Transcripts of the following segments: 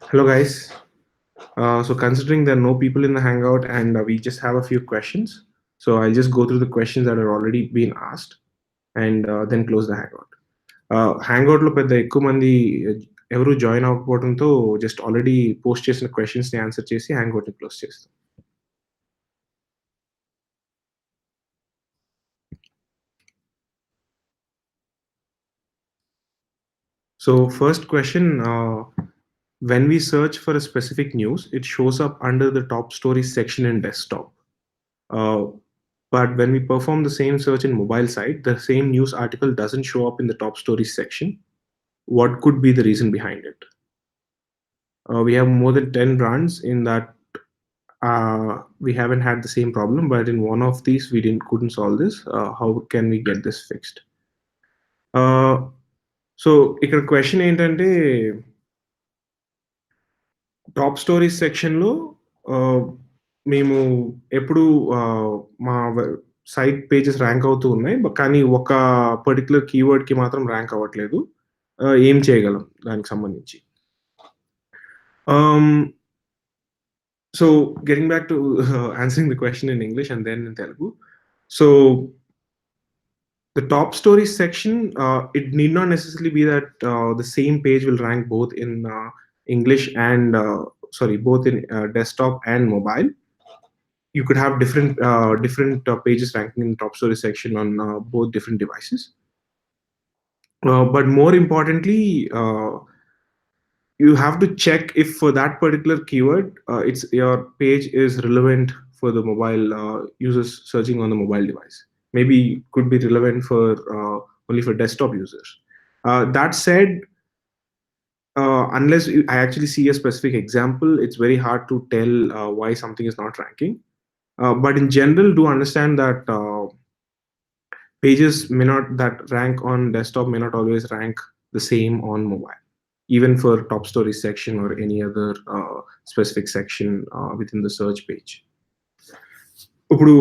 Hello, guys. So, considering there are no people in the Hangout and we just have a few questions, so I'll just go through the questions that are already been asked and then close the Hangout. Hangout లో పెద్ద ఎక్కువ మంది ఎవరు join అవ్వకపోవడంతో just already post చేసిన questions ని answer చేసి hangout ని close చేస్తాం. So, first question, when we search for a specific news, it shows up under the top stories section in desktop. Uh, but when we perform the same search in mobile site, the same news article doesn't show up in the top stories section. What could be the reason behind it? We have more than 10 brands in that we haven't had the same problem, but in one of these we couldn't solve this. How can we get this fixed? So ఇక్కడ question ఏంటంటే top stories సెక్షన్లో మేము ఎప్పుడు మా site pages rank అవుతూ ఉన్నాయి, కానీ ఒక పర్టికులర్ కీవర్డ్కి మాత్రం ర్యాంక్ అవ్వట్లేదు. ఏం చేయగలం దానికి సంబంధించి? So getting back to answering the question in English and then in Telugu. So the top stories section, it need not necessarily be that the same page will rank both in English and both in desktop and mobile. You could have different pages ranking in the top story section on both different devices. But more importantly, you have to check if for that particular keyword, your page is relevant for the mobile users searching on the mobile device. Maybe could be relevant for only for desktop users. That said, unless I actually see a specific example, it's very hard to tell why something is not ranking. But in general, do understand that pages that rank on desktop may not always rank the same on mobile, even for top stories section or any other specific section within the search page. ఇప్పుడు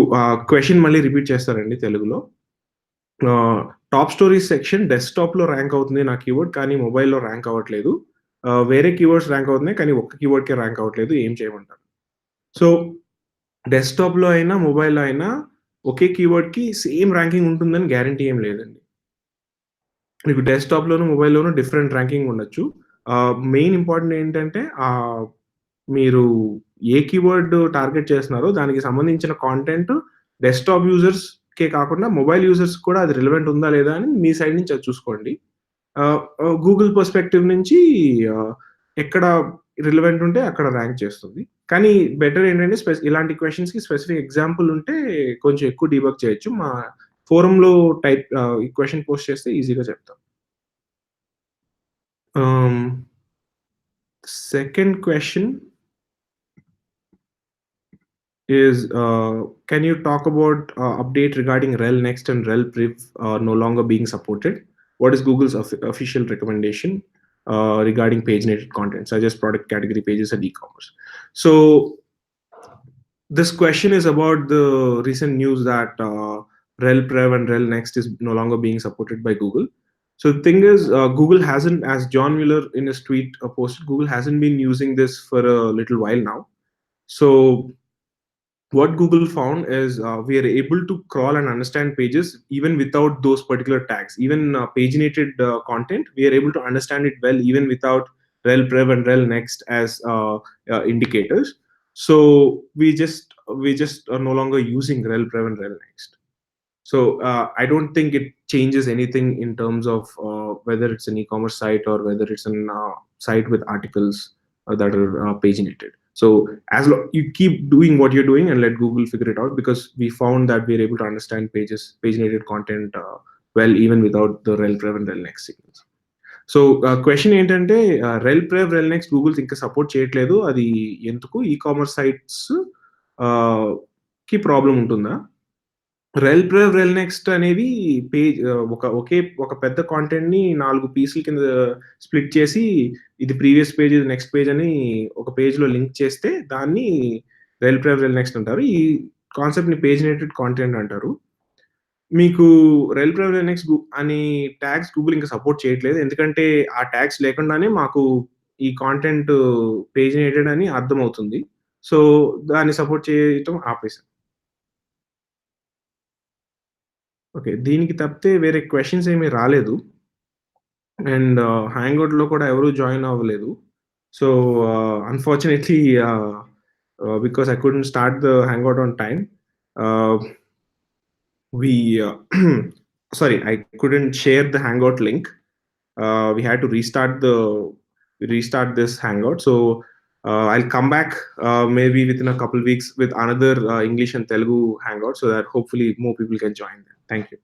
question మళ్ళీ repeat చేస్తారండి తెలుగులో. Top stories section డెస్క్టాప్లో rank అవుతుంది నా keyword, కానీ మొబైల్లో rank అవ్వట్లేదు. వేరే కీవర్డ్స్ ర్యాంక్ అవుతున్నాయి, కానీ ఒక్క కీవర్డ్కే ర్యాంక్ అవ్వట్లేదు, ఏం చేయమంటారు? సో డెస్క్టాప్లో అయినా మొబైల్లో అయినా ఒకే కీవర్డ్కి సేమ్ ర్యాంకింగ్ ఉంటుందని గ్యారంటీ ఏం లేదండి. మీకు డెస్క్టాప్లోను మొబైల్లోనూ డిఫరెంట్ ర్యాంకింగ్ ఉండొచ్చు. మెయిన్ ఇంపార్టెంట్ ఏంటంటే మీరు ఏ కీవర్డ్ టార్గెట్ చేస్తున్నారో దానికి సంబంధించిన కాంటెంట్ డెస్క్టాప్ యూజర్స్కే కాకుండా మొబైల్ యూజర్స్ కూడా అది రిలవెంట్ ఉందా లేదా అని మీ సైడ్ నుంచి అది చూసుకోండి. గూగుల్ పర్స్పెక్టివ్ నుంచి ఎక్కడ రిలవెంట్ ఉంటే అక్కడ ర్యాంక్ చేస్తుంది. కానీ బెటర్ ఏంటంటే ఇలాంటి క్వశ్చన్స్కి స్పెసిఫిక్ ఎగ్జాంపుల్ ఉంటే కొంచెం ఎక్కువ డీబగ్ చేయొచ్చు. మా ఫోరంలో ఈ క్వశ్చన్ పోస్ట్ చేస్తే ఈజీగా చెప్తాం. Second question is, can you talk about update regarding rel next and rel priv no longer being supported? What is Google's official recommendation regarding paginated content such as product category pages and e-commerce? So this question is about the recent news that rel priv and rel next is no longer being supported by Google. So the thing is, Google hasn't, as John Mueller in his tweet posted, Google hasn't been using this for a little while now. So what Google found is we are able to crawl and understand pages even without those particular tags. Even paginated content, we are able to understand it well even without rel priv and rel next as indicators. So we just are no longer using rel priv and rel next. So I don't think it changes anything in terms of whether it's an e-commerce site or whether it's a site with articles that are paginated. So as you keep doing what you're doing and let Google figure it out, because we found that we're able to understand paginated content well even without the rel priv and rel next signals. So question ఏంటంటే రెల్ ప్రైవ్ రెల్ next Google's ఇంకా support చేయట్లేదు, అది ఎందుకు? E commerce sites కి problem ఉంటుందా? రెల్ ప్రైవ్ రెల్ next అనేవి page ఒక పెద్ద కాంటెంట్ ని 4 పీసుల కింద స్ప్లిట్ చేసి ఇది ప్రీవియస్ పేజ్ ఇది నెక్స్ట్ పేజ్ అని ఒక పేజ్ లో లింక్ చేస్తే దాన్ని రెల్ ప్రైవ్ రెల్ నెక్స్ట్ అంటారు. ఈ కాన్సెప్ట్ ని పేజినేటెడ్ కాంటెంట్ అంటారు. మీకు రెల్ ప్రైవ్ రెల్ నెక్స్ట్ అని ట్యాగ్స్ గూగుల్ ఇంకా సపోర్ట్ చేయట్లేదు, ఎందుకంటే ఆ ట్యాగ్స్ లేకుండానే మాకు ఈ కాంటెంట్ పేజినేటెడ్ అని అర్థమవుతుంది. సో, దాన్ని సపోర్ట్ చేయటం ఆపేసాను. ఓకే. దీనికి తప్పితే వేరే క్వెషన్స్ ఏమి రాలేదు. అండ్ హ్యాంగౌట్‌లో కూడా ఎవరు జాయిన్ అవ్వలేదు. So, unfortunately because I couldn't start the hangout on time. ఆహ్, we sorry, I couldn't share the Hangout link. We had to restart this Hangout. So I'll come back maybe within a couple weeks with another English and Telugu Hangout, so that hopefully more people can join them. Thank you.